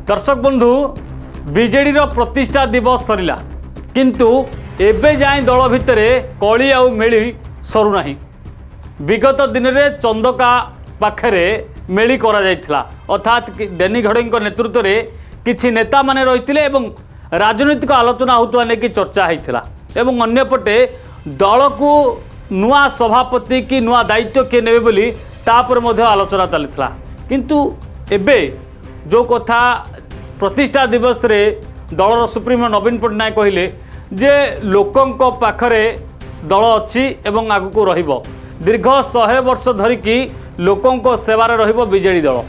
दर्शक बंधु बीजेडी प्रतिष्ठा दिवस सरला किंतु एबे जाए दल भितर कली आउ मेली सरुना। विगत दिन में चंदका पाखरे मेली करा जायथिला अर्थात डेनी घड़ई नेतृत्व में किछि नेता माने रहिथिले एवं राजनीतिक आलोचना होतुवा नेकी चर्चा होइथिला एवं अन्यपटे दल को नुआ सभापति की नुआ दायित्व किए नेबे बोली तापर मध्य आलोचना चलता किंतु एबे जो कथा प्रतिष्ठा दिवस रे दलर सुप्रीमो नवीन पट्टनायक कहले जे लोकंक पाखरे दल अच्छी एवं आगको रहिबो दीर्घ 100 वर्ष धरिकी लोकंक सेवार रहिबो बीजेडी दल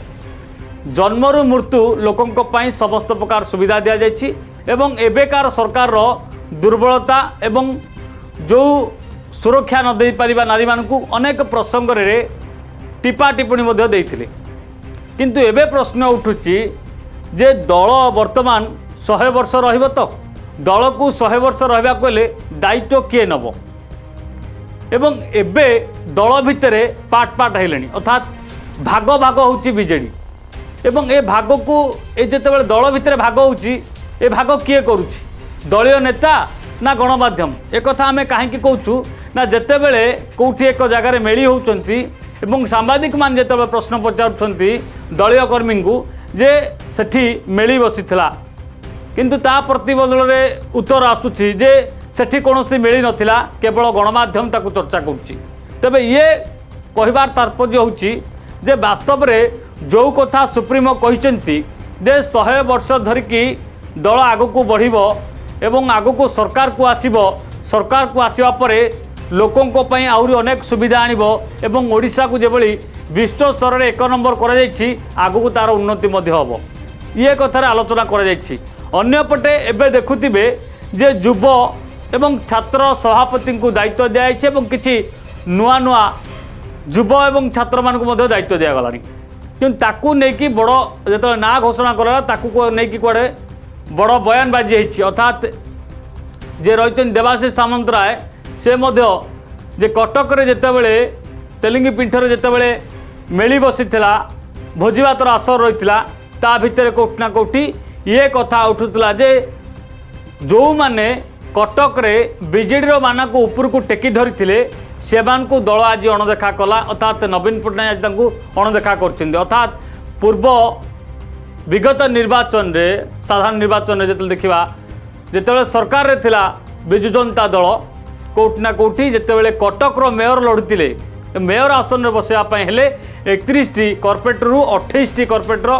जन्मरु मृत्यु लोकंक पई समस्त प्रकार सुविधा दिया जायछि एवं एबेकार सरकार रो दुर्बलता एवं जो सुरक्षा न दे पारिबा नारी मानकु अनेक प्रसंग रे टिपा टिप्पणी मध्य देइथिले किंतु एबे प्रश्न उठुछि जे दल वर्तमान 100 वर्ष रहिबो तो दल को 100 वर्ष रहिबा कोले दायित्व किए नबो एवं एबे दल भितरे पाट पाट हेलेनी अर्थात भाग भाग होउछि बीजेडी एवं ए भाग को ए जेतेबेले दल भितरे भाग होउछि ए भाग किए करूछि दलीय नेता ना गणमाध्यम एक कथा आमे काहेकि कहूछु ना जेतेबेले कोठी एक जगार मेली होउचंती एवं सांबादिक मान जेतेबेले प्रश्न पचारुछंती दलीय कर्मी को जे सेठी मेली बसिथिला किंतु ता प्रतिबदल रे उत्तर आसुछि जे सेठी कोनोसी मेली नथिला केवल गणमाध्यम ताकू चर्चा करूछि तबे ये कहबार तात्पर्य होउछि जे वास्तव रे जो कथा सुप्रीमो कहिसेंती जे 100 वर्ष धरिकी दल आगको बढ़िबो एवं आगको सरकार को आसवा परे लोकों पई आउरी अनेक सुविधा आनिबो एवं ओडिशा को जेबली विश्व स्तर रे 1 नंबर करा जायछि आगको तार उन्नति मध्ये होबो ये कथार आलोचना करा जायछि। अन्य पटे एबे देखुथिबे जे युव एवं छात्र सभापति को दायित्व दिया जायछि एवं किछि नुआ नुआ युव एवं छात्र मान को मध्ये दायित्व दिया गलानी किंतु ताकू नेकी बड़ जेतो ना घोषणा करा ताकू नेकी कोडे बड़ बयानबाजी होइछि अर्थात जे रहिछन देवाशीष सामंतराय से मध्य जे कटक रे जेतेबेले तेलंगी पिंठरे जेतेबेले मेली बसिथिला भोजीभातर आसर रहिथिला ता भितर कोठना कोठी ये कथा उठुतला जे जो माने कटक रे बीजेडी रो माना को ऊपर को टेकी धरिथिले सेमान को दल आज अणदेखा कला अर्थात नवीन पट्टनायक आज तांको अणदेखा करछिंदी अर्थात पूर्व विगत निर्वाचन रे साधारण निर्वाचन रे जेतले देखिबा जेतेबेले सरकार रे थिला बिजु जनता दल कोठना कोठी जेतेबेले कटक रो मेयर लढुतिले मेयर आसन रे बसिया पय हेले 31 टी कॉर्पोरेट रु 28 टी कॉर्पोरेट रो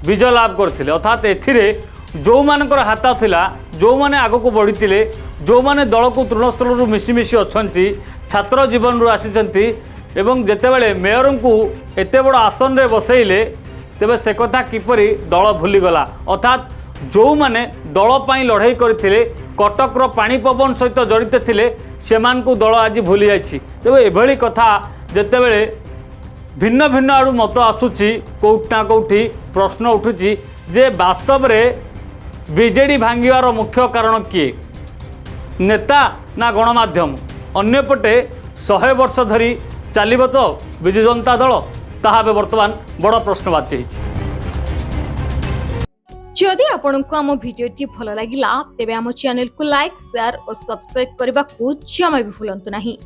विजय लाभ करथिले अर्थात एथिरे जो मानकर हाथ थिला जो माने आगो को बढ़ितिले जो माने दल को तृणस्थल रु मिसी मिसी अछंती छात्र जीवन रु आसीचंती एवं जेतेबेले मेयर को एते बड़ आसन रे बसैले तेबे से कथा किपरि दल भूली गला अर्थात जो माने दल पई लड़ाई करथिले कटक रो पानी पवन सहित जड़ित थिले सेमान को दल आज भूली जाइछि तेबे एभली कथा जेतेबेले भिन्न भिन्न आड़ू मत आसुछि कोठना कोठी प्रश्न उठुछि जे वास्तव रे बीजेडी भांगिवार मुख्य कारण किए नेता ना गणमाध्यम अन्यपटे 100 वर्ष धरी चलिबो तो बिजु जनता दल ताहा वर्तमान बड़ प्रश्नवाची। जदि आपंक आम भिडी भल लगा तेब आम चैनल को लाइक शेयर और सब्सक्राइब करने को जमा भी भूलु नहीं।